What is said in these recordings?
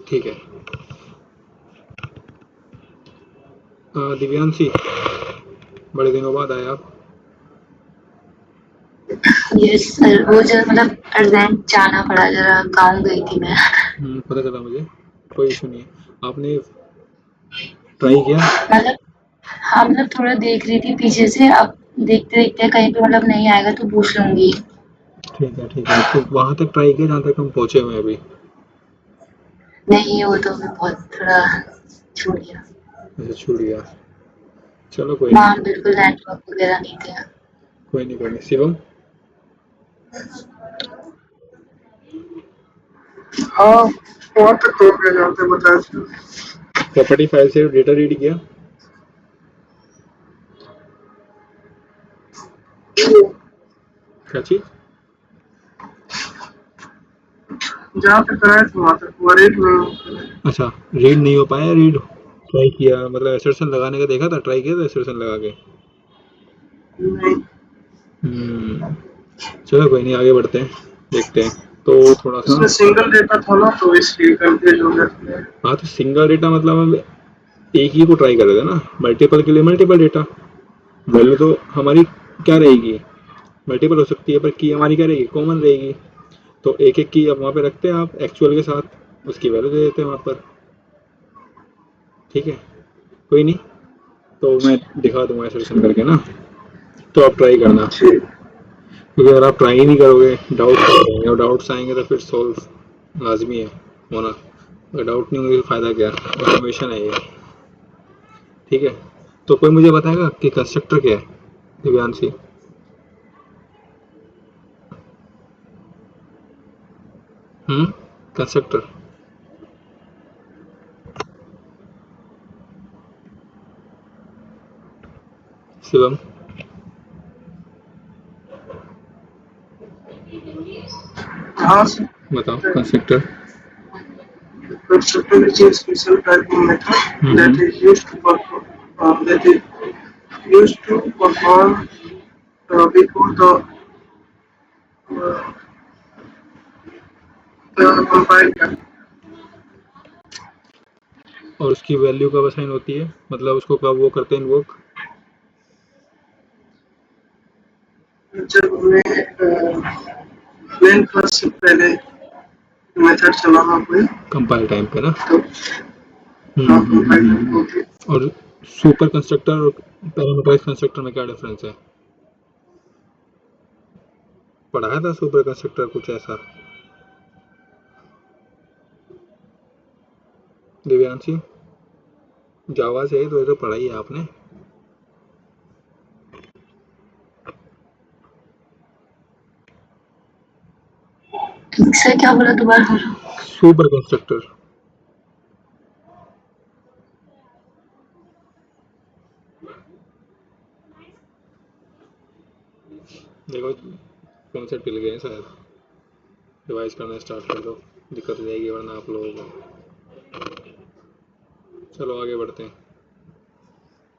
ठीक है। दिव्यांशी, बड़े दिनों बाद आए आप। यस सर, वो जो मतलब अर्जेंट जाना पड़ा, जरा गाँव गई थी मैं। पता चला मुझे, कोई इशू नहीं है। आपने ट्राई किया? मतलब हाँ, मतलब थोड़ा देख रही थी पीछे से, अब देखते-देखते कहीं पे मतलब नहीं आएगा तो पूछ लूँगी। ठीक है, ठीक है। तो वहाँ तक ट्राई किया जहाँ तक हम पहुँचे हुए हैं अभी? नहीं, वो तो मैं बहुत थोड़ा छूट गया। अच्छा, छूट गया। चलो कोई नहीं, वहाँ बिल्कुल नेटवर्क वगैरह नहीं थे। कोई नहीं, कोई नहीं। शिवम, हाँ, वहाँ तक तो हो गया जहाँ तक बताया था। प्रॉपर्टी फाइल से डेटा रीड किया? क्या चीज़? जहाँ तक कराया था वहाँ तक हुआ, रेट में। अच्छा, रीड नहीं हो पाया? रीड ट्राई किया मतलब एसर्शन लगाने का देखा था? ट्राई किया था एसर्शन लगा के? नहीं, हम्म, चलो कोई नहीं, आगे बढ़ते हैं, देखते हैं। तो थोड़ा सा, उसमें सिंगल डेटा था ना, तो इसलिए कंफ्यूज हो गया था। हाँ तो सिंगल डेटा मतलब हम एक ही को ट्राई कर रहे थे ना, मल्टीपल के लिए मल्टीपल डेटा। वैल्यू तो हमारी क्या रहेगी, मल्टीपल हो सकती है, पर की हमारी क्या रहेगी, कॉमन रहेगी। तो एक एक की अब वहाँ पे रखते हैं आप एक्चुअल के साथ, उसकी वैल्यू दे देते हैं वहाँ पर। ठीक है, कोई नहीं, तो मैं दिखा दूंगा एसोसिएशन करके ना, तो आप ट्राई करना। ठीक। क्योंकि अगर आप ट्राई नहीं करोगे, डाउट्स आएंगे, और डाउट्स आएंगे तो फिर सॉल्व लाजमी है होना। अगर डाउट नहीं होंगे तो फ़ायदा क्या, इन्फॉर्मेशन है ये। ठीक है, तो कोई मुझे बताएगा कि कंस्ट्रक्टर क्या है, दिव्यांशी? कंस्ट्रक्टर, शिवम, हाँ सर, बताओ constructor. constructor is a special typing method that is used to perform before uh, the compile time. और उसकी वैल्यू कब असाइन होती है, मतलब उसको कब वो करते हैं इन्वोक? जब हमें प्लेन क्लास से पहले मेथड चलाना पड़े कंपाइल टाइम पे ना? तो हाँ कंपाइल टाइम होती है। और सुपर कंस्ट्रक्टर और पैरामीटराइज कंस्ट्रक्टर में क्या डिफरेंस है? पढ़ाया था सुपर कंस्ट्रक्टर कुछ ऐसा, दिव्यांशी? जावा से ही तो ये तो पढ़ाई है आपने। सर क्या बोला, दोबारा बोलो। सुपर कंस्ट्रक्टर, देखो फोन से पिल गए शायद, रिवाइज करना स्टार्ट कर दो, दिक्कत हो जाएगी वरना आप लोगों को। चलो आगे बढ़ते हैं,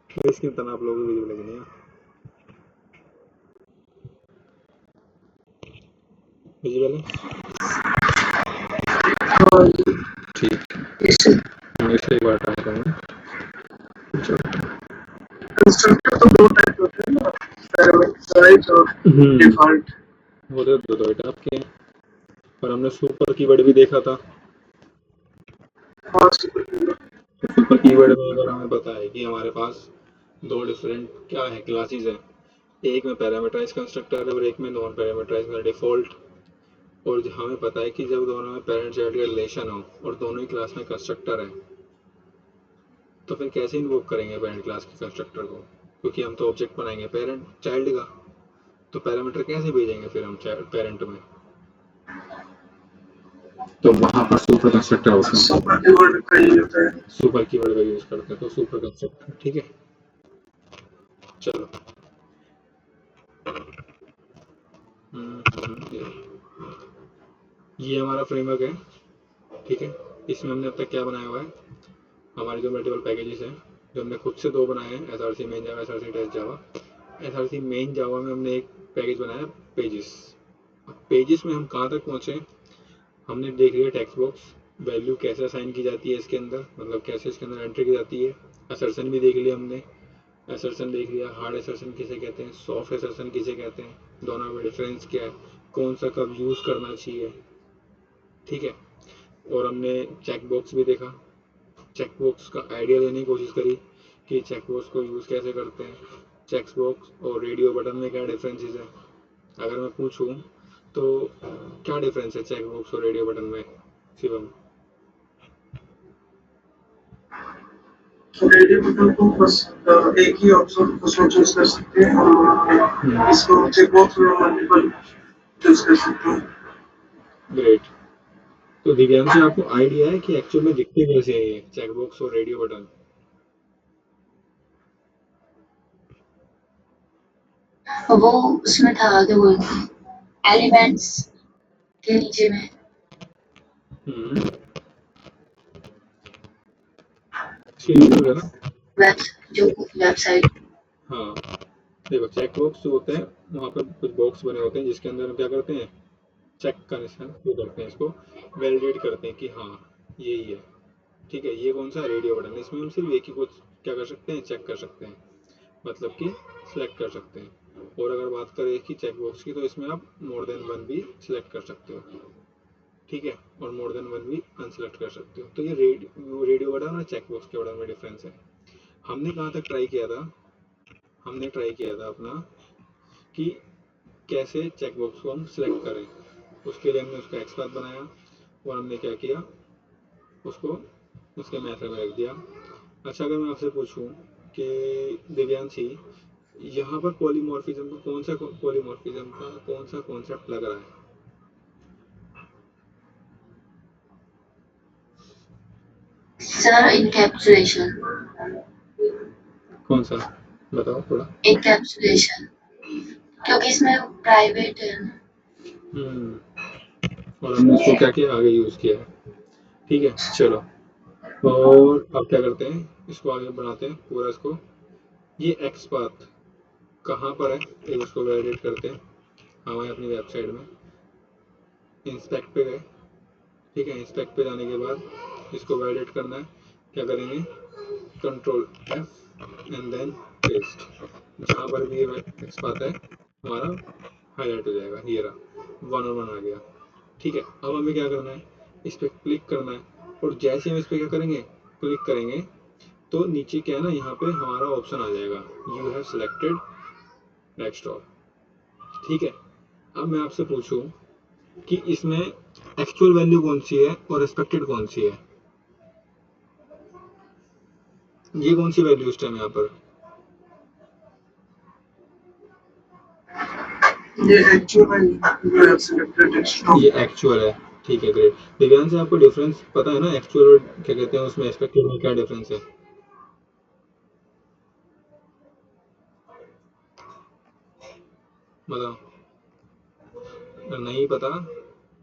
मेरी स्क्रीन तना आप लोगों को वीडियो लगनी है, विजिबल है? हाँ ठीक, इसे मैं इसे एक बार ट्राई करूँगा। कंस्ट्रक्टर तो दो टाइप होते हैं ना, पैरामीटराइज और डिफॉल्ट। वो तो दो टाइप आपके हैं, पर हमने सुपर कीवर्ड भी देखा था। हाँ सुपर सुपर कीवर्ड में अगर हमें पता है कि हमारे पास दो डिफरेंट क्या है, क्लासेस हैं, एक में पैरामीटराइज कंस्ट्रक्टर है और एक में नॉन पैरामीटराइज का डिफॉल्ट। और हमें पता है कि जब दोनों में पेरेंट चाइल्ड का रिलेशन हो और दोनों ही क्लास में कंस्ट्रक्टर है, तो फिर कैसे इन्वोक करेंगे पेरेंट क्लास के कंस्ट्रक्टर को, क्योंकि हम तो ऑब्जेक्ट बनाएंगे पेरेंट चाइल्ड का, तो पैरामीटर कैसे भेजेंगे फिर हम पेरेंट में? तो वहां पर सुपर कंस्ट्रक्टर होता है, सुपर कीवर्ड का यूज होता है। सुपर कीवर्ड का यूज करते हैं, तो सुपर कंस्ट्रक्टर। ठीक है, चलो। ये हमारा फ्रेमवर्क है। ठीक है, इसमें हमने अब तक क्या बनाया हुआ है, हमारे जो मल्टीपल पैकेजेस हैं, जो हमने खुद से दो बनाए हैं, एस आर सी मेन जावा, एस आर सी टेस्ट जावा। एस आर सी मेन जावा में हमने एक पैकेज बनाया पेजेस। पेजेस में हम कहाँ तक पहुँचे, हमने देख लिया टेक्स्ट बॉक्स, वैल्यू कैसे असाइन की जाती है इसके अंदर, मतलब कैसे इसके अंदर एंट्री की जाती है। असर्शन भी देख लिया हमने, असर्शन देख लिया, हार्ड असर्शन किसे कहते हैं, सॉफ्ट असर्शन किसे कहते हैं, दोनों में डिफरेंस क्या है, कौन सा कब यूज़ करना चाहिए, ठीक है। और हमने चेक बॉक्स भी देखा, चेक बॉक्स का आइडिया लेने की कोशिश करी कि चेक बॉक्स को यूज़ कैसे करते हैं, चेक बॉक्स और रेडियो बटन में क्या डिफरेंसेस है। अगर मैं पूछूं तो क्या डिफरेंस है चेक बॉक्स और रेडियो बटन में, शिवम? रेडियो बटन को बस एक ही ऑप्शन उसमें चूज कर सकते हैं और इसको चेक बॉक्स में मल्टीपल चूज कर सकते हैं। ग्रेट। तो दिव्यांश, आपको आइडिया है कि एक्चुअल में दिखते कैसे हैं ये चेक बॉक्स और रेडियो बटन? वो उसमें था, क्या बोलते हैं, एलिमेंट्स के नीचे में हम्म, इसके नीचे में ना, वेब, जो वेबसाइट। हाँ देखो, चेक बॉक्स जो होते हैं वहाँ पर कुछ बॉक्स बने होते हैं जिसके अंदर हम क्या करते हैं, चेक का निशान वो करते हैं, इसको वैलिडेट करते हैं कि हाँ यही है, ठीक है। ये कौन सा रेडियो बटन है, इसमें हम सिर्फ एक ही कुछ क्या कर सकते हैं, चेक कर सकते हैं, मतलब कि सिलेक्ट कर सकते हैं। और अगर बात करें कि चेक बॉक्स की, तो इसमें आप मोर देन वन भी सिलेक्ट कर सकते हो, ठीक है, और मोर देन वन भी अनसिलेक्ट कर सकते हो। तो ये रेडियो बटन और चेक बॉक्स के बटन में डिफरेंस है। हमने कहाँ तक ट्राई किया था, हमने ट्राई किया था अपना कि कैसे चेक बॉक्स को हम सिलेक्ट करें। उसके लिए हमने उसका एक्स पाथ बनाया और हमने क्या किया, उसको उसके मेथड में रख दिया। अच्छा, अगर मैं आपसे पूछूं कि दिव्यांशी, यहाँ पर पॉलीमॉर्फिज्म का कौन सा पॉलीमॉर्फिज्म का कौन सा कॉन्सेप्ट लग रहा है? Sir encapsulation. कौन सा, बताओ थोड़ा। इनकैप्सुलेशन, क्योंकि इसमें प्राइवेट है ना। और हमने इसको क्या किया, आगे यूज़ किया है, ठीक है। चलो, और अब क्या करते हैं, इसको आगे बढ़ाते हैं पूरा इसको। ये एक्स पाथ कहाँ पर है, एक उसको वैलिडेट करते हैं। हमारे अपनी वेबसाइट में इंस्पेक्ट पे गए, ठीक है। इंस्पेक्ट पे जाने के बाद इसको वैलिडेट करना है, क्या करेंगे, control F and then paste. जहाँ पर भी ये एक्स पाथ है हमारा हाईलाइट हो जाएगा, ये रहा, वन और वन आ गया, ठीक है। अब हमें क्या करना है, इस पर क्लिक करना है, और जैसे हम इस पर क्या करेंगे, क्लिक करेंगे, तो नीचे क्या है ना, यहाँ पे हमारा ऑप्शन आ जाएगा, यू हैव सिलेक्टेड डेस्कटॉप, ठीक है। अब मैं आपसे पूछूं कि इसमें एक्चुअल वैल्यू कौन सी है और एक्सपेक्टेड कौन सी है, ये कौन सी वैल्यू इस टाइम यहाँ पर? ये एक्चुअल है, यू हैव सिलेक्टेड डेस्कटॉप। ये एक्चुअल है, ठीक है, ग्रेट। दिव्यांश से आपको डिफरेंस पता है ना, एक्चुअल और क्या कहते हैं उसमें एक्सपेक्टेड में क्या डिफरेंस है? बताओ। अगर नहीं पता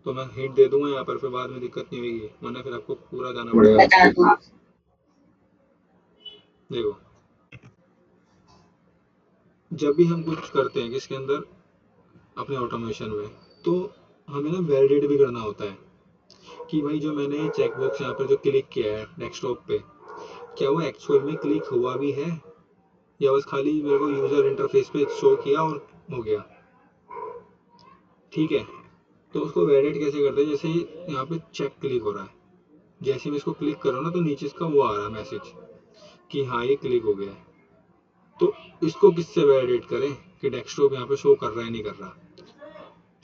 तो मैं हिंट दे दूंगा यहाँ पर, फिर बाद में दिक्कत नहीं होगी, वरना फिर आपको पूरा जाना पड़ेगा इस बता पे। दो। देखो, जब भी हम कुछ करते हैं किसके अंदर, अपने ऑटोमेशन में, तो हमें ना वैलिडेट भी करना होता है कि भाई जो मैंने चेक बॉक्स यहाँ पर जो क्लिक किया है डेस्कटॉप पे, क्या वो एक्चुअल में क्लिक हुआ भी है, या बस खाली मेरे को यूजर इंटरफेस पे शो किया और हो गया, ठीक है। तो उसको वैलिडेट कैसे करते हैं, जैसे यहाँ पे चेक क्लिक हो रहा है, जैसे मैं इसको क्लिक करूँ ना, तो नीचे इसका वो आ रहा है मैसेज कि हाँ ये क्लिक हो गया है। तो इसको किससे वैलिडेट करें कि डेस्कटॉप यहाँ पे शो कर रहा है नहीं कर रहा,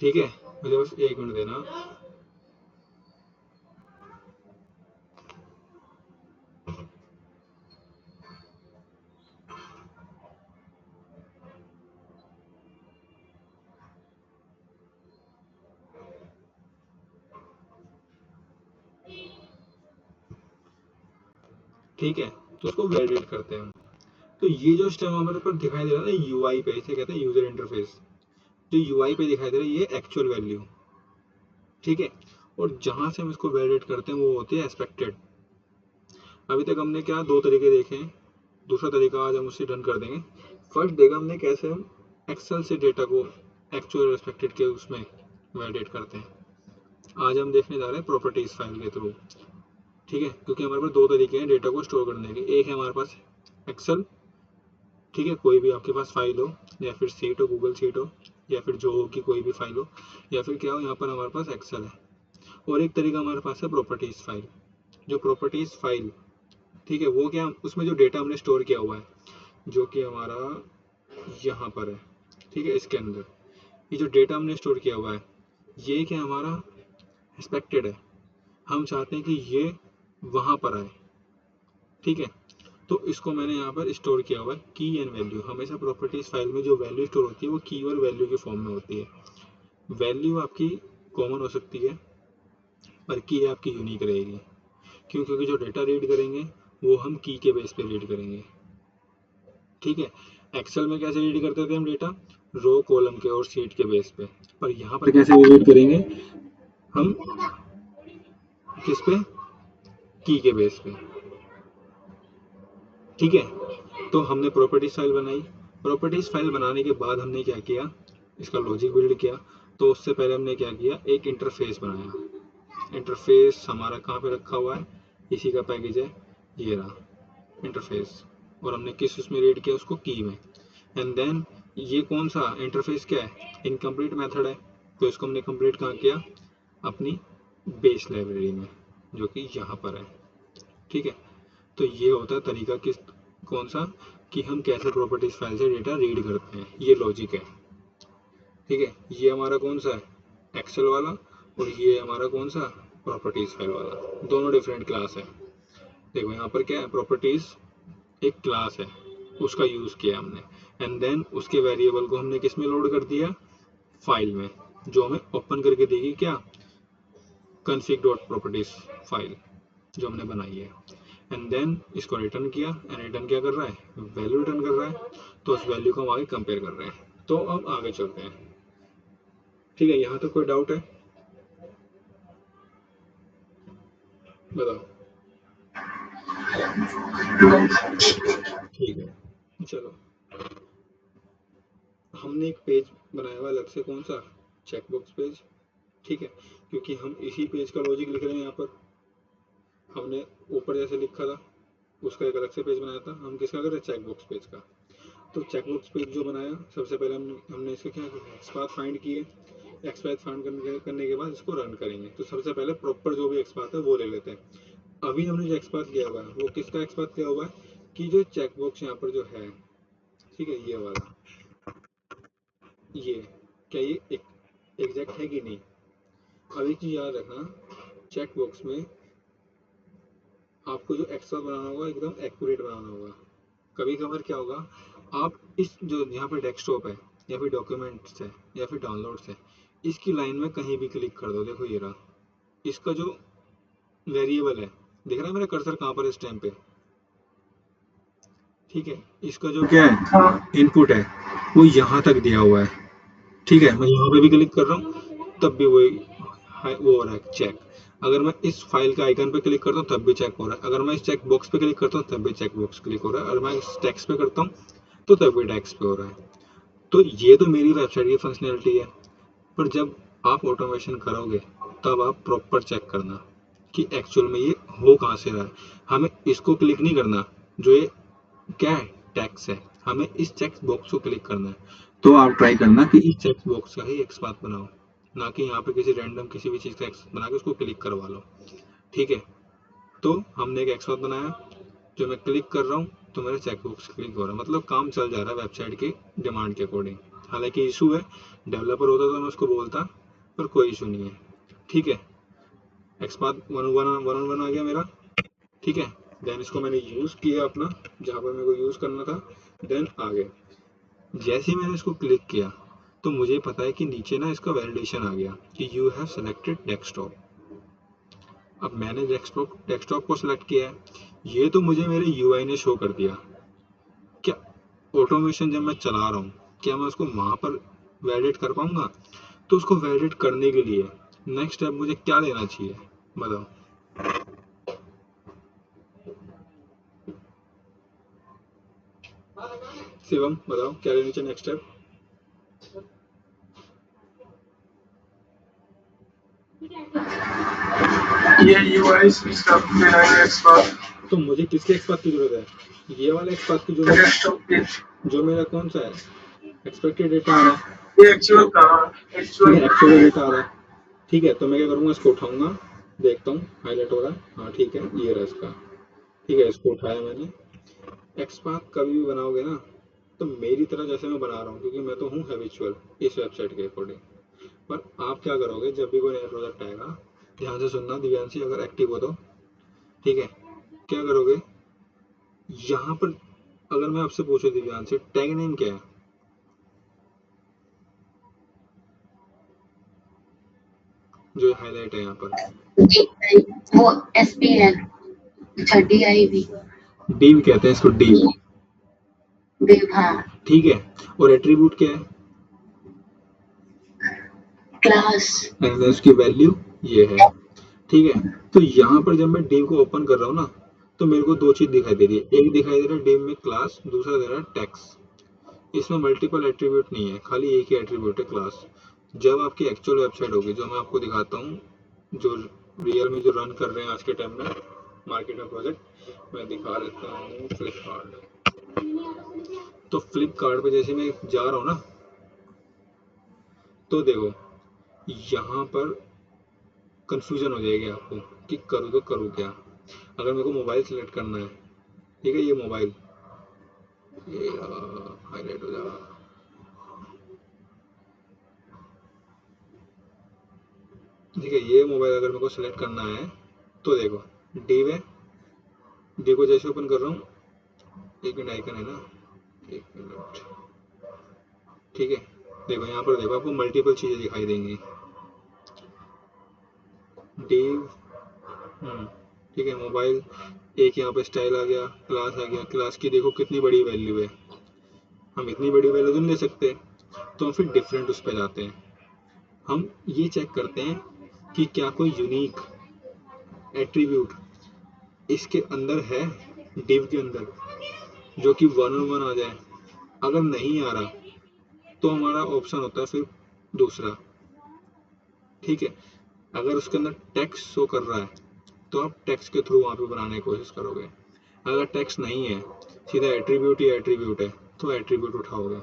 ठीक है। मुझे बस एक मिनट देना। ठीक है, तो उसको वैलिडेट करते हैं हम। तो ये जो स्टेम हमारे पर दिखाई दे रहा है ना यूआई पे, इसे कहते हैं यूजर इंटरफेस, जो यूआई पे दिखाई दे रहा है ये एक्चुअल वैल्यू, ठीक है। और जहां से हम इसको वैलिडेट करते हैं वो होती है एक्सपेक्टेड। अभी तक हमने क्या दो तरीके देखे हैं, दूसरा तरीका आज हम उससे डन कर देंगे। फर्स्ट देखा हमने कैसे हम एक्सेल से डेटा को एक्चुअल और एक्सपेक्टेड के उसमें वैलिडेट करते हैं, आज हम देखने जा रहे हैं प्रॉपर्टीज फाइल के थ्रू, ठीक है, क्योंकि हमारे पास दो तरीके हैं डेटा को स्टोर करने के। एक है हमारे पास एक्सेल, ठीक है, कोई भी आपके पास फाइल हो, या फिर सीट हो, गूगल सीट हो, या फिर जो हो कि कोई भी फाइल हो, या फिर क्या हो, यहाँ पर हमारे पास एक्सेल है। और एक तरीका हमारे पास है प्रॉपर्टीज फाइल। जो प्रॉपर्टीज फाइल, ठीक है, वो क्या, उसमें जो डेटा हमने स्टोर किया हुआ है, जो कि हमारा यहाँ पर है, ठीक है, इसके अंदर ये जो डेटा हमने स्टोर किया हुआ है, ये क्या हमारा एक्सपेक्टेड है, हम चाहते हैं कि ये वहां पर आए, ठीक है। तो इसको मैंने यहाँ पर स्टोर किया हुआ है की एंड वैल्यू। हमेशा प्रॉपर्टीज फाइल में जो वैल्यू स्टोर होती है वो की और वैल्यू के फॉर्म में होती है। वैल्यू आपकी कॉमन हो सकती है, पर की आपकी यूनिक रहेगी। क्यों? क्योंकि जो डेटा रीड करेंगे वो हम की के बेस पे रीड करेंगे, ठीक है। एक्सेल में कैसे रीड करते थे हम डेटा, रो कॉलम के और सीट के बेस पे, पर यहाँ पर कैसे रीड करेंगे हम, किस पे, की के बेस पे, ठीक है। तो हमने प्रॉपर्टीज फाइल बनाई। प्रॉपर्टीज फाइल बनाने के बाद हमने क्या किया, इसका लॉजिक बिल्ड किया। तो उससे पहले हमने क्या किया, एक इंटरफेस बनाया। इंटरफेस हमारा कहाँ पे रखा हुआ है, इसी का पैकेज है, ये रहा इंटरफेस। और हमने किस उसमें रीड किया, उसको की में। एंड देन ये कौन सा इंटरफेस क्या है, इनकम्प्लीट मेथड है। तो इसको हमने कंप्लीट कहाँ किया, अपनी बेस लाइब्रेरी में, जो कि यहाँ पर है, ठीक है। तो ये होता है तरीका, किस, कौन सा, कि हम कैसे प्रॉपर्टीज फाइल से डेटा रीड करते हैं, ये लॉजिक है, ठीक है। ये हमारा कौन सा है, एक्सेल वाला, और ये हमारा कौन सा, प्रॉपर्टीज फाइल वाला। दोनों डिफरेंट क्लास है। देखो यहाँ पर क्या है, प्रॉपर्टीज एक क्लास है, उसका यूज किया हमने। एंड देन उसके वेरिएबल को हमने किस में लोड कर दिया, फाइल में, जो हमें ओपन करके देगी क्या, config डॉट प्रॉपर्टीज फाइल जो हमने बनाई है। एंड देन इसको रिटर्न किया, एंड रिटर्न क्या कर रहा है, वैल्यू रिटर्न कर रहा है। तो उस वैल्यू को हम आगे कंपेयर कर रहे हैं। तो अब आगे चलते हैं, ठीक है। यहाँ तक कोई डाउट है, बताओ। ठीक है, चलो। हमने एक पेज बनाया हुआ अलग से, कौन सा, चेकबॉक्स पेज, ठीक है। क्योंकि हम इसी पेज का लॉजिक लिख रहे हैं। यहाँ पर हमने ऊपर जैसे लिखा था, उसका एक अलग से पेज बनाया था। हम किसका कर रहे हैं, चेकबॉक्स पेज का। तो चेकबॉक्स पेज जो बनाया, सबसे पहले हमने इसका क्या किया, एक्सपाथ फाइंड किए। एक्सपाथ फाइंड करने के बाद इसको रन करेंगे। तो सबसे पहले प्रॉपर जो भी एक्सपाथ है वो ले लेते हैं। अभी हमने जो एक्सपाथ किया हुआ है वो किसका एक्सपाथ किया हुआ है, कि जो चेकबॉक्स यहाँ पर जो है, ठीक है, ये वाला, ये क्या, ये एग्जैक्ट है कि नहीं। अब एक चीज याद रखना, चेकबॉक्स में आपको जो एक्स्ट्रा बनाना होगा एकदम एक्यूरेट बनाना होगा। कभी कभार क्या होगा, आप इस जो यहाँ पे डेस्कटॉप है, या फिर डॉक्यूमेंट्स है, या फिर डाउनलोड्स है, इसकी लाइन में कहीं भी क्लिक कर दो। देखो ये रहा, इसका जो वेरिएबल है, दिख रहा है मेरा कर्सर कहाँ पर है इस टाइम पे, ठीक है। इसका जो क्या है, इनपुट है, वो यहाँ तक दिया हुआ है, ठीक है। मैं यहाँ पे भी क्लिक कर रहा हूँ, तब भी वही वो हो रहा है चेक। अगर मैं इस फाइल के आइकन पे क्लिक करता हूँ तब भी चेक हो रहा है। अगर मैं इस चेक बॉक्स पे क्लिक करता हूँ तब भी चेक बॉक्स क्लिक हो रहा है। अगर मैं इस टेक्स्ट पे करता हूँ तो तब भी टेक्स्ट पे हो रहा है। तो ये तो मेरी वेबसाइट की फंक्शनैलिटी है, पर जब आप ऑटोमेशन करोगे तब आप प्रॉपर चेक करना कि एक्चुअल में ये हो कहाँ से रहा है। हमें इसको क्लिक नहीं करना, जो ये क्या है, टैक्स है, हमें इस चेक बॉक्स को क्लिक करना है। तो आप ट्राई करना कि इस चेक बॉक्स का ही एक्सपाथ बनाओ, ना कि यहाँ पे किसी रैंडम किसी भी चीज़ का एक्स बना के उसको क्लिक करवा लो, ठीक है। तो हमने एक एक्सपाथ बनाया, जो मैं क्लिक कर रहा हूँ तो मेरा चेक बॉक्स क्लिक हो रहा है, मतलब काम चल जा रहा है वेबसाइट की डिमांड के अकॉर्डिंग। हालांकि इशू है, डेवलपर होता तो मैं उसको बोलता, पर कोई इशू नहीं है, ठीक है। एक्सपाथ वन आ गया मेरा, ठीक है। देन इसको मैंने यूज़ किया अपना, जहाँ पर मेरे को यूज़ करना था। देन आगे जैसे ही मैंने इसको क्लिक किया तो मुझे पता है कि नीचे ना इसका वैलिडेशन आ गया कि यू हैव सेलेक्टेड डेस्कटॉप। अब मैंने डेस्कटॉप को सिलेक्ट किया है, ये तो मुझे मेरे यूआई ने शो कर दिया। क्या ऑटोमेशन जब मैं चला रहा हूँ, क्या मैं उसको वहाँ पर वैलिडेट कर पाऊंगा। तो उसको वैलिडेट करने के लिए नेक्स्ट स्टेप मुझे क्या लेना चाहिए, बताओ। शिवम बताओ, क्या लेना चाहिए नेक्स्ट स्टेप। ये UI इसका मेरा एक्सपाथ, तो मुझे किसके एक्सपाथ की जरूरत है? ये वाला एक्सपाथ की जरूरत डेस्कटॉप पे, है जो मेरा कौन सा है, एक्सपेक्टेड डेटा आ रहा है, ये एक्चुअल का, ठीक एक्चुअल है, एक्चुअल डेटा आ रहा है। ठीक है, तो मैं क्या करूँगा, इसको उठाऊंगा, देखता हूँ हाईलाइट हो रहा है, हाँ ठीक है, ये रहा इसका। ठीक है, इसको उठाया मैंने। एक्सपाथ कभी भी बनाओगे ना तो मेरी तरह जैसे मैं बना रहा हूँ, क्योंकि मैं तो हूँ हैबिचुअल इस वेबसाइट के अकॉर्डिंग। पर आप क्या करोगे, जब भी कोई नया प्रोजेक्ट आएगा, ध्यान से सुनना दिव्यांशी, अगर एक्टिव हो तो ठीक है, क्या करोगे यहाँ पर, अगर मैं आपसे पूछूं दिव्यांशी टैग नेम क्या है, जो हाईलाइट है यहाँ पर, वो SP है, अच्छा DIV, डिव कहते हैं इसको, डिव। डिव, हाँ, ठीक है, और एट्रीब्यूट क्या है, क्लास, एंड उसकी वैल्यू ये है। ठीक है, तो यहाँ पर जब मैं डिव को ओपन कर रहा हूँ ना, तो मेरे को दो चीज दिखाई दे रही है, एक दिखाई दे रहा है डिव में क्लास, दूसरा दे रहा है टैक्स। इसमें मल्टीपल एट्रीब्यूट नहीं है, खाली एक ही एट्रीब्यूट है, क्लास। जब आपकी एक्चुअल वेबसाइट होगी, जो मैं आपको दिखाता हूँ, जो रियल में जो रन कर रहे हैं आज के टाइम में मार्केट में प्रोजेक्ट, मैं दिखा देता हूँ फ्लिपकार्ट। तो फ्लिपकार्ट पे जैसे मैं जा रहा हूँ ना, तो देखो यहाँ पर कंफ्यूजन हो जाएगी आपको कि करूँ तो करूँ क्या। अगर मेरे को मोबाइल सेलेक्ट करना है, ठीक है, ये मोबाइल, ये हाईलाइट हो जाएगा, ठीक है, ये मोबाइल अगर मेरे को सिलेक्ट करना है, तो देखो डिव है, डिव को जैसे ओपन कर रहा हूँ, एक मिनट, आइकन है ना, एक मिनट, ठीक है, देखो यहाँ पर देखो आपको मल्टीपल चीजें दिखाई देंगी, डिव, ठीक है, मोबाइल, एक यहाँ पे स्टाइल आ गया, क्लास आ गया, क्लास की देखो कितनी बड़ी वैल्यू है, हम इतनी बड़ी वैल्यू तो नहीं ले सकते, तो हम फिर डिफरेंट उस पर जाते हैं, हम ये चेक करते हैं कि क्या कोई यूनिक एट्रीब्यूट इसके अंदर है, डिव के अंदर, जो कि वन ऑन वन आ जाए। अगर नहीं आ रहा तो हमारा ऑप्शन होता है फिर दूसरा, ठीक है, अगर उसके अंदर टेक्स्ट शो कर रहा है तो आप टेक्स्ट के थ्रू वहाँ पे बनाने की कोशिश करोगे, अगर टेक्स्ट नहीं है, सीधा एट्रीब्यूट ही एट्रीब्यूट है, तो एट्रीब्यूट उठाओगे।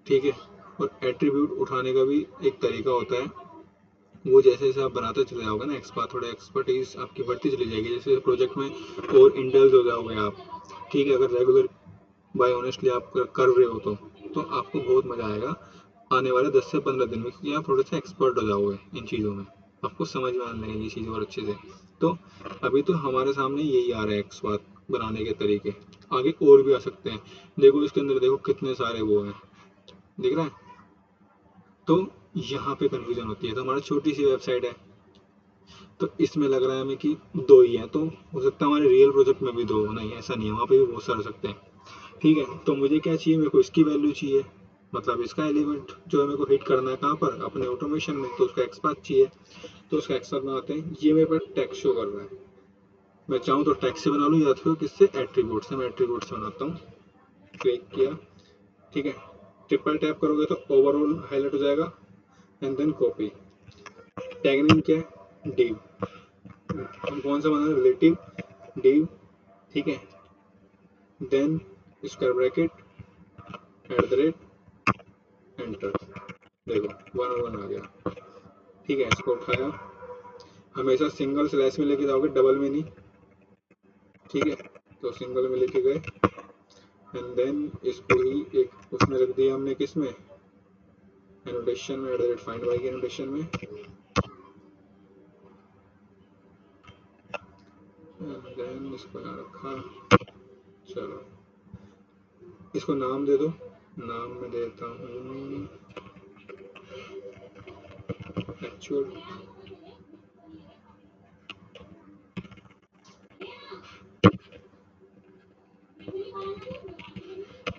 ठीक है, और एट्रीब्यूट उठाने का भी एक तरीका होता है, वो जैसे जैसे आप बनाते चले जाओगे ना, एक्सपर्ट थोड़ा एक्सपर्टीज आपकी बढ़ती चली जाएगी, जैसे प्रोजेक्ट में और इंडल्ज हो जाओगे आप। ठीक है, अगर रेगुलर बाय ऑनेस्टली आप कर रहे हो तो आपको बहुत मजा आएगा आने वाले 10 से 15 दिन में, क्योंकि आप थोड़े से एक्सपर्ट हो जाओगे इन चीज़ों में, आपको समझ में आने लगेगी चीज़ें और अच्छे से। तो अभी तो हमारे सामने यही आ रहा है एक्सपर्ट बनाने के तरीके, आगे और भी आ सकते हैं। देखो इसके अंदर देखो कितने सारे वो हैं, दिख रहा है, तो यहाँ पे कंफ्यूजन होती है। तो हमारी छोटी सी वेबसाइट है, तो इसमें लग रहा है हमें कि दो ही हैं, तो हो सकता है हमारे रियल प्रोजेक्ट में भी दो हो, नहीं ऐसा नहीं है, वहाँ पे भी बहुत सारे हो सकते हैं। ठीक है, तो मुझे क्या चाहिए, मेरे को इसकी वैल्यू चाहिए, मतलब इसका एलिमेंट जो है मेरे को हिट करना है, कहाँ पर, अपने ऑटोमेशन में, तो उसका एक्सपाथ चाहिए, तो उसका एक्सपाथ बनाते हैं। ये मेरे पास टेक्स्ट शो कर रहा है, मैं चाहूँ तो टेक्स्ट से बना लूँ या फिर किससे, एट्रीब्यूट से, मैं एट्रीब्यूट से बनाता हूँ। क्लिक किया, ठीक है, ट्रिपल टैप करोगे तो ओवरऑल हाईलाइट हो जाएगा, and then copy. Tag name क्या है, डिव, हम कौन सा बना रहे हैं, रिलेटिव डिव, ठीक है, then square bracket, at the rate, enter, देखो वन वन आ गया। ठीक है, इसको उठाया, हमेशा सिंगल स्लैश में लेके जाओगे, डबल में नहीं, ठीक है, तो सिंगल में लेके गए, एंड देन इसको ही एक उसमें रख दिया हमने, किस में, एनोटेशन में, eight the rate find by की एनोटेशन में, एंड देन इसको यहाँ रखा। चलो इसको नाम दे दो, नाम में देता हूँ एक्चुअल,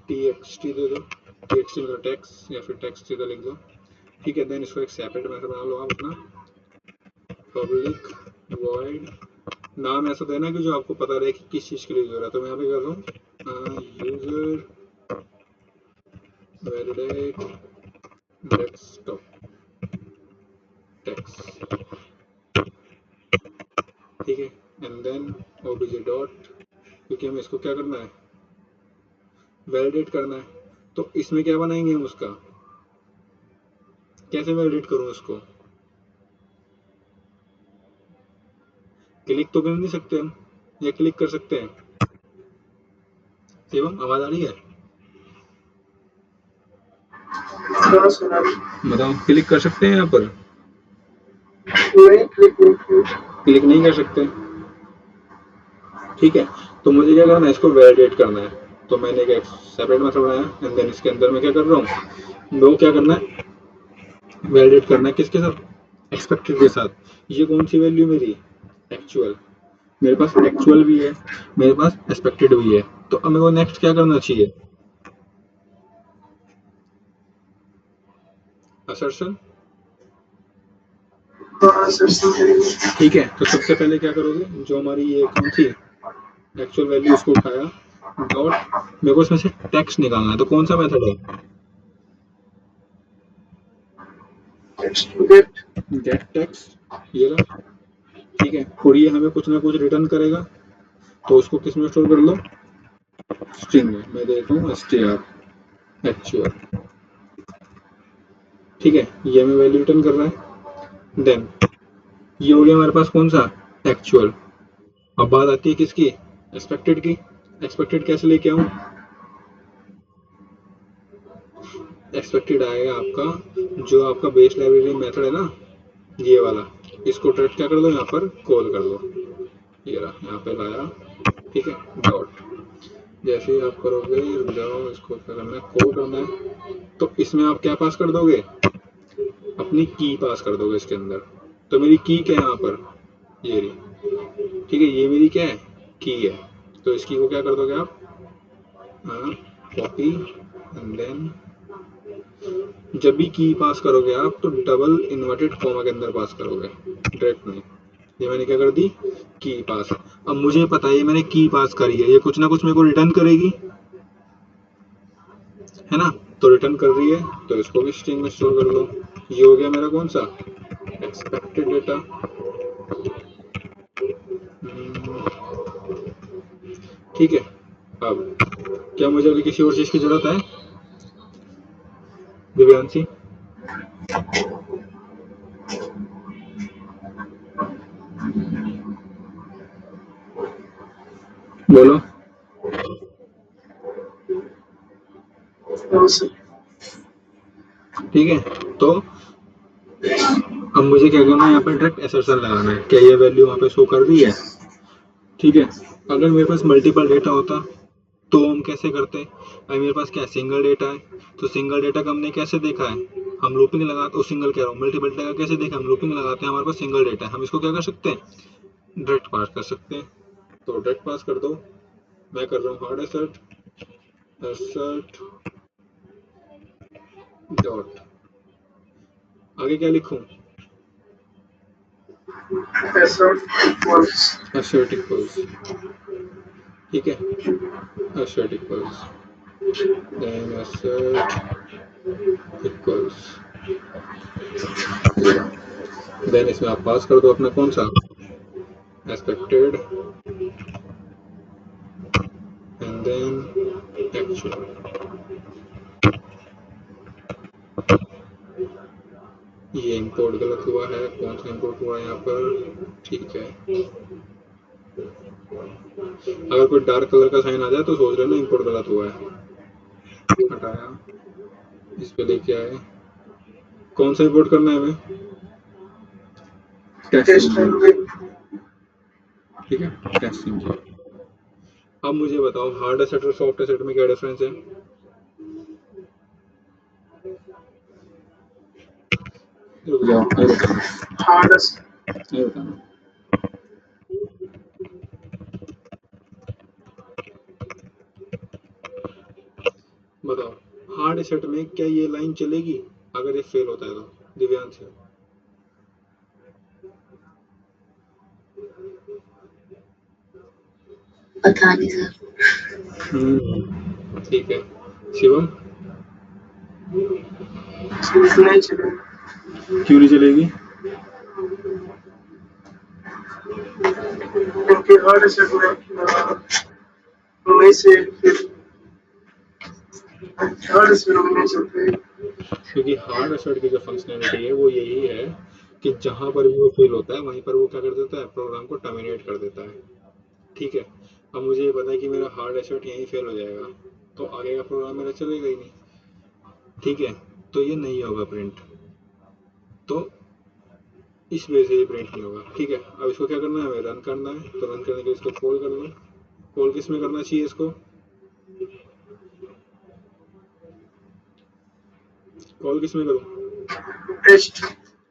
txt दे दो, txt मतलब टेक्स्ट, या फिर टेक्स्ट सीधा लिख दो। ठीक है, देन इसको एक सेपरेट मेथड बना लो आप अपना, पब्लिक वॉइड, नाम ऐसा देना कि जो आपको पता रहे कि किस चीज़ के लिए यूज हो रहा है। तो मैं यहाँ पे कर रहा हूँ यूजर वैलिडेट डेस्कटॉप टेक्स्ट, ठीक है, एंड देन ओबीजे डॉट, क्योंकि हमें इसको क्या करना है, वैलिडेट करना है। तो इसमें क्या बनाएंगे हम उसका, कैसे वैलिडेट करूं उसको, क्लिक तो कर नहीं सकते हम, या क्लिक कर सकते हैं? शिवम आवाज आ रही है? हाँ सुना बताओ, क्लिक कर सकते हैं यहाँ पर? नहीं, क्लिक नहीं कर सकते। ठीक है, तो मुझे क्या करना है, इसको वैलिडेट करना है। तो मैंने एक सेपरेट मेथड बनाया एंड देन इसके अंदर मैं क्या कर रहा हूँ, वो क्या करना है, वैलिडेट करना है किसके साथ, एक्सपेक्टेड के साथ। ये कौन सी वैल्यू मेरी, एक्चुअल, मेरे पास एक्चुअल भी है, मेरे पास एक्सपेक्टेड भी है। तो अब मेरे को नेक्स्ट क्या करना चाहिए, असर्शन। हाँ सर ठीक है, तो सबसे पहले क्या करोगे, जो हमारी ये कौन सी एक्चुअल वैल्यू, उसको उठाया डॉट, मेरे को इसमें से टेक्स्ट निकालना है। तो कौन सा मेथड है, गेट टेक्स्ट, ये रहा। ठीक है, और ये हमें कुछ ना कुछ रिटर्न करेगा, तो उसको किस में स्टोर कर लो, स्ट्रिंग में। मैं देता हूँ str एक्चुअल। ठीक है, ये हमें वैल्यू रिटर्न कर रहा है। देन ये हो गया हमारे पास कौन सा, एक्चुअल। अब बात आती है किसकी, एक्सपेक्टेड की। एक्सपेक्टेड कैसे लेके आऊं, एक्सपेक्टेड आएगा आपका जो आपका बेस लाइब्रेरी मेथड है ना, ये वाला, इसको डायरेक्ट क्या कर दो, यहाँ पर कॉल कर दो। ये रहा, यहाँ पे लाया। ठीक है, डॉट, जैसे ही आप करोगे, रुक जाओ, इसको क्या करना है, कॉल करना है। तो इसमें आप क्या पास कर दोगे, अपनी की पास कर दोगे इसके अंदर। तो मेरी की क्या है यहाँ पर, ये रही। ठीक है, ये मेरी क्या है, की है। तो इस की को क्या कर दोगे आप, कॉपी एंड देन, जब भी की पास करोगे आप, तो डबल इन्वर्टेड कॉमा के अंदर पास करोगे, डायरेक्ट नहीं। ये मैंने क्या कर दी, की पास। अब मुझे पता है ये मैंने की पास करी है, ये कुछ ना कुछ मेरे को रिटर्न करेगी, है ना। तो रिटर्न कर रही है, तो इसको भी स्ट्रिंग में स्टोर कर लो। ये हो गया मेरा कौन सा, एक्सपेक्टेड डेटा। ठीक है, अब क्या मुझे अभी किसी और चीज की जरूरत है, दिव्यांशी? बोलो। ठीक है, तो अब मुझे क्या करना है, यहाँ पर डायरेक्ट असर्शन लगाना है, क्या ये वैल्यू वहाँ पे शो कर रही है। ठीक है, अगर मेरे पास मल्टीपल डेटा होता तो हम कैसे करते, अभी मेरे पास क्या सिंगल डेटा है, तो सिंगल डेटा का हमने कैसे देखा है, हम लूपिंग लगाते, सिंगल कह रहा हूँ, मल्टीपल डेटा का कैसे देखा, हम लूपिंग लगाते हैं, हमारे पास सिंगल डेटा है, हम इसको क्या कर सकते हैं, डायरेक्ट पास कर सकते हैं। तो डायरेक्ट पास कर दो, मैं कर रहा हूँ हार्ड असर्ट, असर्ट डॉट, आगे क्या लिखूं, assert equals, ठीक है, assert equals, then assert equals, then इसमें आप पास कर दो अपना कौन सा, expected and then actual। ये इंपोर्ट गलत हुआ है, कौन सा इंपोर्ट हुआ है यहाँ पर, ठीक है। अगर कोई डार्क कलर का साइन आ जाए तो सोच रहे ना इंपोर्ट गलत हुआ है, हटाया, इस पे लेके आए। कौन सा इंपोर्ट करना है हमें, टेस्टिंग, ठीक है, टेस्टिंग किया। अब मुझे बताओ हार्ड एसेट और सॉफ्ट एसेट में क्या डिफरेंस है, रुक जाओ, हार्ड बताना। बताओ हार्ड एसेट में क्या ये लाइन चलेगी, अगर ये फेल होता है तो, दिव्यांश? पता नहीं सर। ठीक है, शिवम नहीं चलेगा, क्यों नहीं चलेगी, क्योंकि हार्ड एसेट में वहीं से फिर हार्ड एसेट में नहीं चलते। क्योंकि हार्ड एसेट की जो फंक्शनैलिटी है वो यही है कि जहां पर भी वो फेल होता है वहीं पर वो क्या कर देता है, प्रोग्राम को टर्मिनेट कर देता है। ठीक है, अब मुझे ये पता है कि मेरा हार्ड एसेट यहीं फेल हो जाएगा, तो आगे का प्रोग्राम मेरा चलेगा ही नहीं। ठीक है, तो ये नहीं होगा प्रिंट, तो इस वजह से ये प्रिंट नहीं होगा। ठीक है, अब इसको क्या करना है, हमें रन करना है, तो रन करने के लिए इसको कॉल कर लो। कॉल किस में करना चाहिए, इसको कॉल किस में करूँ, टेस्ट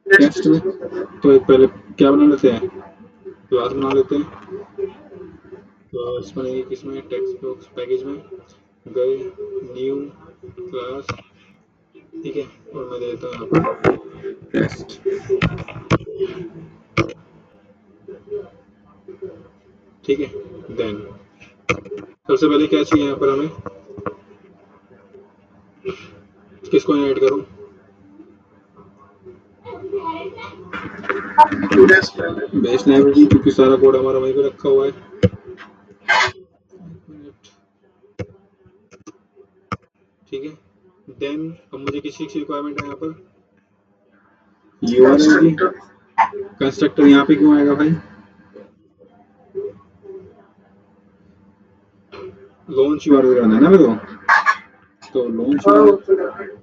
टेस्ट में। तो एक पहले क्या बना लेते हैं, क्लास बना लेते हैं। क्लास बनेगी किस में, टेक्स्ट बॉक्स पैकेज में गए, न्यू क्लास। ठीक है, और मैं देता हूँ यहाँ पर टेस्ट। ठीक है, देन सबसे पहले क्या चाहिए यहाँ पर हमें, किसको ऐड करूँ, बेस लाइब्रेरी, क्योंकि सारा कोड हमारा वहीं पे रखा हुआ है। ठीक है, देन अब मुझे किसी की रिक्वायरमेंट है यहाँ पर, यूआरएल की। कंस्ट्रक्टर यहाँ पे क्यों आएगा भाई, लॉन्च यूआरएल करना है ना मेरे को, तो लॉन्च यूआरएल।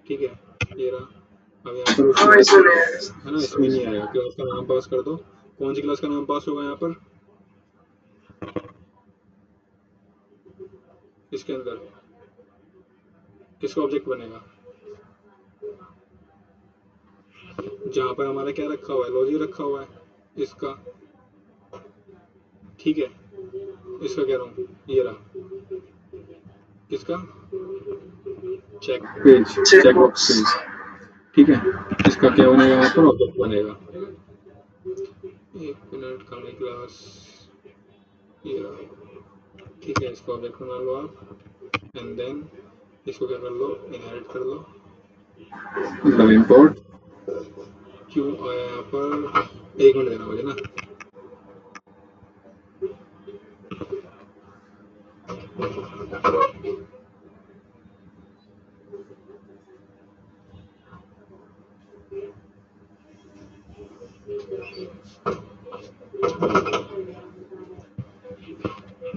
ठीक है, ये रहा। अब यहाँ पर है ना, इसमें नहीं आएगा, क्लास का नाम पास कर दो। कौन सी क्लास का नाम पास होगा यहाँ पर, इसके अंदर किसका ऑब्जेक्ट बनेगा, जहाँ पर हमारा क्या रखा हुआ है, लॉजिक रखा हुआ है इसका। ठीक है, इसका कह रहा हूँ, ये रहा किसका, check page, check box page. ठीक है, इसका क्या बनेगा, यहाँ पर ऑब्जेक्ट बनेगा। एक मिनट, खाने क्लास, ये रहा। ठीक है, इसको ऑब्जेक्ट बना लो आप, एंड देन इसको क्या कर लो, इनहेरिट कर लो, मतलब इंपोर्ट। क्यों आया यहाँ पर, एक मिनट देना मुझे ना।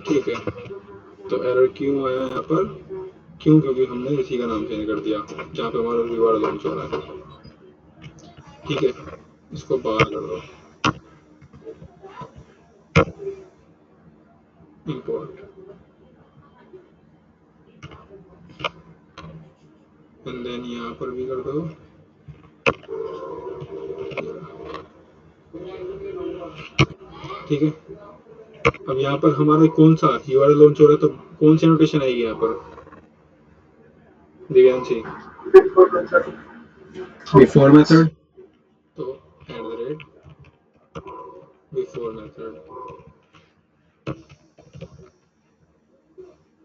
ठीक है, तो एरर क्यों आया यहाँ पर, क्यों, क्योंकि हमने इसी का नाम चेंज कर दिया जहाँ पे हमारा रिवार्ड लॉन्च हो रहा है। ठीक है, इसको बाहर कर दो, इंपोर्ट, एंड देन यहाँ पर भी कर दो। ठीक है, अब यहाँ पर हमारा कौन सा यूआरएल लॉन्च हो रहा है, तो कौन सी नोटेशन आएगी यहाँ पर, दिव्यांशी, बिफोर मेथड, तो बिफोर मेथड,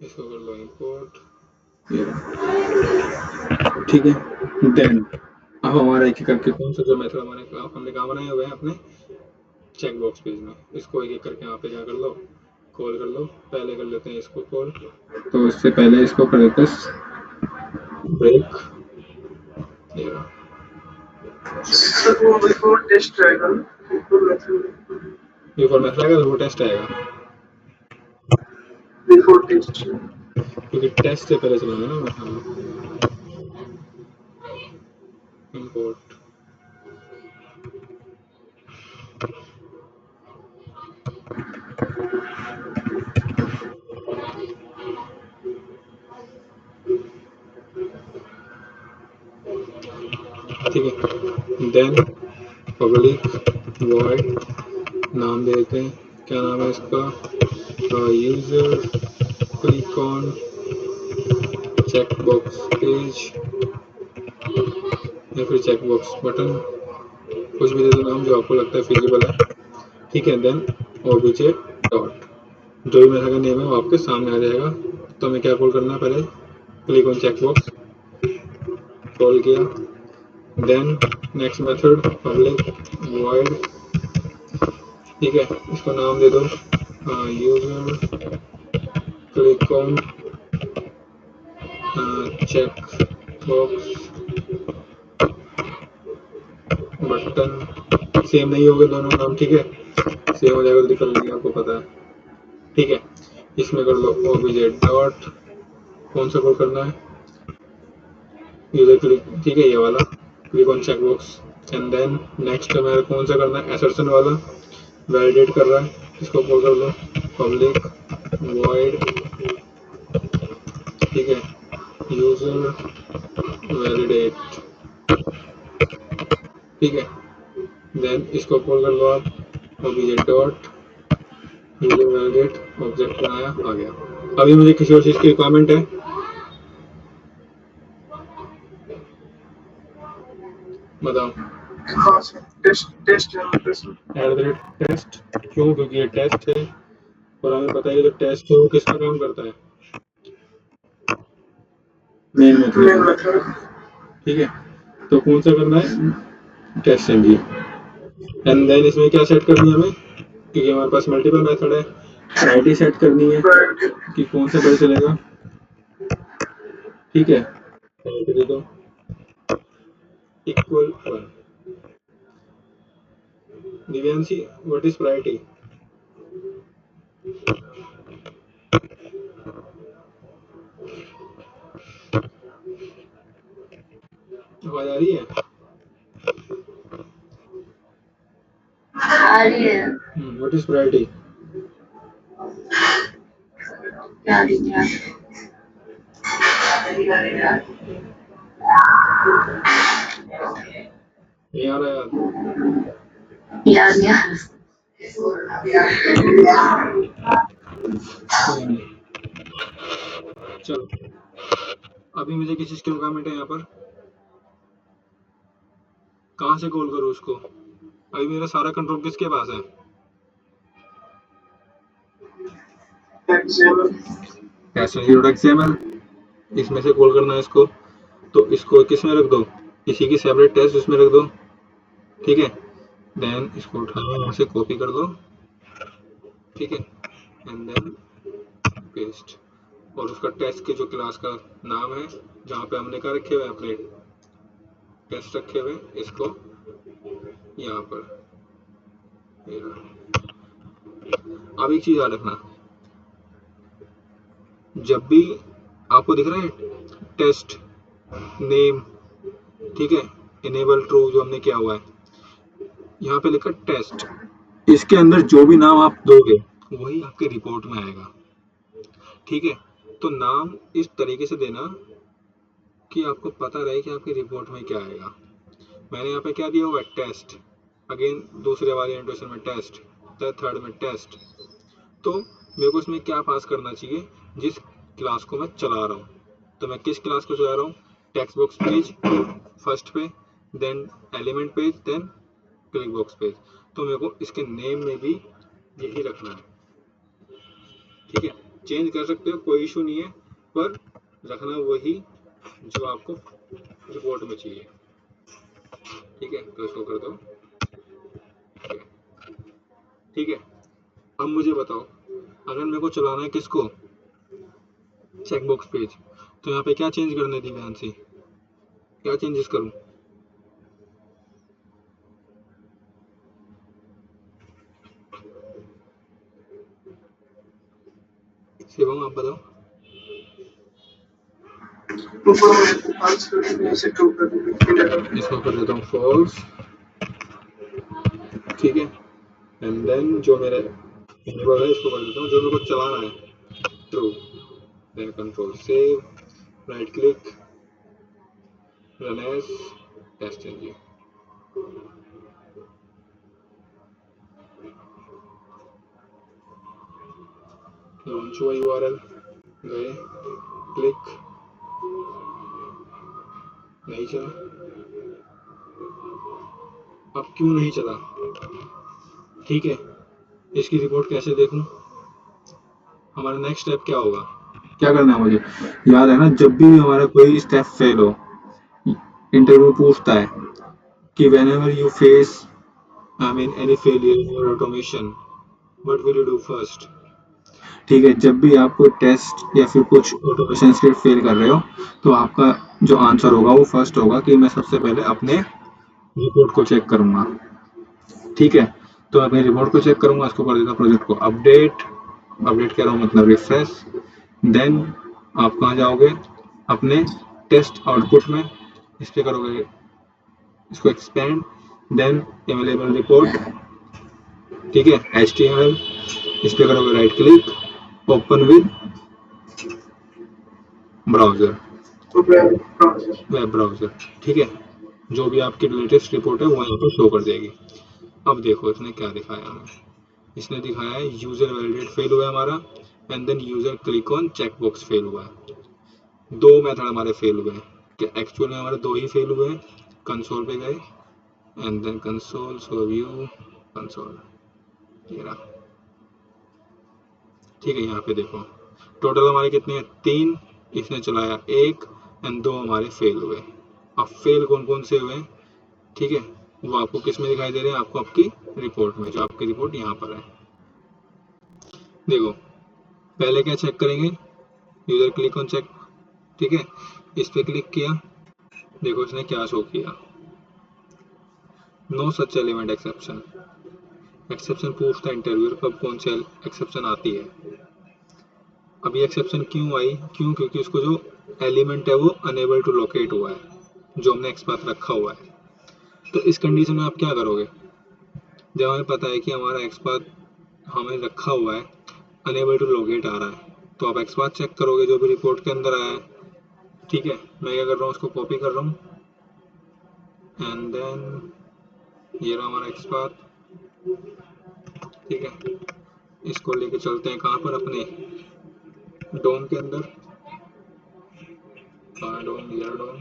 इसको कर लो इंपोर्ट। ठीक है, देन अब हमारा एक करके कौन सा जो मेथड हमने कहाँ बनाए हुए हैं अपने चेक बॉक्स पेज में, इसको एक एक करके यहाँ पे क्या कर लो, कॉल कर लो। पहले कर लेते हैं इसको कॉल, तो इससे पहले इसको कर देते हैं ब्रेक। वो बिफोर टेस्ट आएगा, बिफोर मेथड आएगा, वो टेस्ट आएगा, बिफोर टेस्ट, क्योंकि टेस्ट से पहले चलाना है ना। हाँ, इंपोर्ट, ठीक है, देन पब्लिक वॉइड, नाम दे देते हैं, क्या नाम है इसका, user click on check box page, या फिर चेक बॉक्स बटन, कुछ भी दे दो नाम जो आपको लगता है फिजिबल है। ठीक है, देन ओबीजे डॉट, जो भी मेथड का नेम है वो आपके सामने आ जाएगा। तो हमें क्या कॉल करना है, पहले click on check box, call किया, then next method public void ठीक है, इसको नाम दे दो user click on check box button. Same नहीं होगा दोनों नाम, ठीक है, सेम हो जाएगा तो दिक्कत होगी, आपको पता है। ठीक है, इसमें कर लो obj डॉट, कौन सा कोड करना है, यूजर क्लिक, ठीक है, ये वाला click on check box. And then next हमारा कौन सा करना है, एसर्शन वाला, वैलिडेट कर रहा है, इसको कॉल कर लो पब्लिक वॉइड, ठीक है, यूजर वैलिडेट, ठीक है, देन इसको कॉल कर लो आप obj dot user validate, object बनाया, आ गया। अभी मुझे किसी और चीज की रिक्वायरमेंट है, बताओ। हाँ sir, test test test test, क्यों? क्योंकि ये टेस्ट है और हमें पता है कि जो टेस्ट है वो किसका काम करता है, मेन मेन मेथड, मेथड। ठीक है, तो कौन सा करना है, टेस्ट एनजी। एंड देन इसमें क्या सेट करनी है हमें, क्योंकि हमारे पास मल्टीपल मेथड है, वैरायटी सेट करनी है कि कौन सा पहले चलेगा, ठीक है, तो दे दो equal 1। Divyanshi, what is priority? आवाज आ रही है? आ रही है। What is priority? क्या रही है? नहीं आ रहा यार। याद नहीं आ रहा। कोई नहीं, चलो, अभी मुझे किस चीज की रिक्वायरमेंट है यहाँ पर, कहाँ से कॉल करूँ उसको? अभी मेरा सारा कंट्रोल किसके पास है, XML, इसमें से कॉल करना है इसको, तो इसको किस में रख दो, इसी की सेपरेट टेस्ट उसमें रख दो, ठीक है, देन इसको उठाओ वहाँ से कॉपी कर दो, ठीक है, एंड देन पेस्ट, और उसका टेस्ट के जो क्लास का नाम है जहाँ पे हमने क्या रखे हुए हैं अपने टेस्ट रखे हुए, इसको यहाँ पर, अब एक चीज याद रखना, जब भी आपको दिख रहा है टेस्ट नेम, ठीक है, इनेबल ट्रू जो हमने किया हुआ है, यहाँ पे लिखा टेस्ट, इसके अंदर जो भी नाम आप दोगे वही आपके रिपोर्ट में आएगा, ठीक है, तो नाम इस तरीके से देना कि आपको पता रहे कि आपकी रिपोर्ट में क्या आएगा। मैंने यहाँ पे क्या दिया हुआ है, टेस्ट, अगेन दूसरे वाले इंट्रोडक्शन में टेस्ट, थर्ड में टेस्ट, तो मेरे को इसमें क्या पास करना चाहिए, जिस क्लास को मैं चला रहा हूँ, तो मैं किस क्लास को चला रहा हूँ, टेक्स्ट बॉक्स पेज फर्स्ट पे, then element page, then click box page, तो मेरे को इसके नेम में भी यही रखना है, ठीक है, चेंज कर सकते हो, कोई इशू नहीं है, पर रखना वही जो आपको रिपोर्ट में चाहिए, ठीक है, तो इसको कर दो, ठीक है। अब मुझे बताओ, अगर मेरे को चलाना है किसको, चेकबॉक्स पेज, तो यहाँ पे क्या चेंज करने दी ध्यान से, क्या चेंजेस करूँ, शिवम आप बताओ। इसको कर देता हूँ फॉल्स, ठीक है, एंड देन जो मेरे इनेबल है इसको कर देता हूँ, जो मेरे को चलाना है true, then control save, right click, run as test engine, launch हुआ यूआरएल, गए, क्लिक, नहीं चला, अब क्यों नहीं चला, ठीक है, इसकी रिपोर्ट कैसे देखूं, हमारा नेक्स्ट स्टेप क्या होगा, क्या करना है मुझे, याद है ना, जब भी हमारा कोई स्टेप फेल हो, इंटरव्यू पूछता है कि whenever you face I mean any failure in your automation, what will you do first? ठीक है, जब भी आप कोई टेस्ट या फिर कुछ ऑटोमेशन स्क्रिप्ट फेल कर रहे हो तो आपका जो आंसर होगा वो फर्स्ट होगा कि मैं सबसे पहले अपने रिपोर्ट को चेक करूंगा। ठीक है, तो अपने रिपोर्ट को चेक करूंगा, इसको कर देता हूँ प्रोजेक्ट को अपडेट, अपडेट कह रहा हूँ मतलब रिफ्रेश। देन आप कहाँ जाओगे, अपने टेस्ट आउटपुट में, इस पे करोगे, इसको एक्सपेंड, देन अवेलेबल रिपोर्ट, ठीक है, HTML, इस पे करोगे right click, open with browser, तो ब्राउज़र। Web browser. ठीक है, जो भी आपकी लेटेस्ट रिपोर्ट है वो यहाँ पर शो कर देगी। अब देखो इसने क्या दिखाया हमें, इसने दिखाया है यूजर वैलिडेट फेल हुआ है हमारा, and then user click on checkbox fail हुआ है। दो मेथड हमारे फेल हुए हैं, कि एक्चुअल में हमारे दो ही फेल हुए हैं। कंसोल पे गए and then console show view console, ये रहा। ठीक है, यहाँ पे देखो टोटल हमारे कितने हैं, 3, इसने चलाया 1 एंड 2 हमारे फेल हुए। अब फेल कौन कौन से हुए, ठीक है, वो आपको किस में दिखाई दे रहे हैं, आपको आपकी रिपोर्ट में, जो आपकी रिपोर्ट यहाँ पर है। देखो पहले क्या चेक करेंगे, यूजर क्लिक ऑन चेक, ठीक है, इस पे क्लिक किया, देखो इसने क्या शो किया, no such element exception. Exception पूछता है इंटरव्यूअर कब कौन सी एक्सेप्शन आती है। अब ये एक्सेप्शन क्यों आई, क्यों, क्योंकि उसको जो एलिमेंट है वो अनेबल टू लोकेट हुआ है, जो हमने एक्सपाथ रखा हुआ है। तो इस कंडीशन में आप क्या करोगे, जब हमें पता है कि हमारा एक्सपाथ हमें रखा हुआ है, अनेबल टू लोकेट आ रहा है, तो आप एक्सपाथ चेक करोगे जो भी रिपोर्ट के अंदर आया है। ठीक है, मैं क्या कर रहा हूँ, उसको कॉपी कर रहा हूँ एंड देन ये रहा हमारा एक्सपाथ। ठीक है, इसको लेके चलते हैं कहाँ पर, अपने डोम के अंदर, डोम, ये डोम,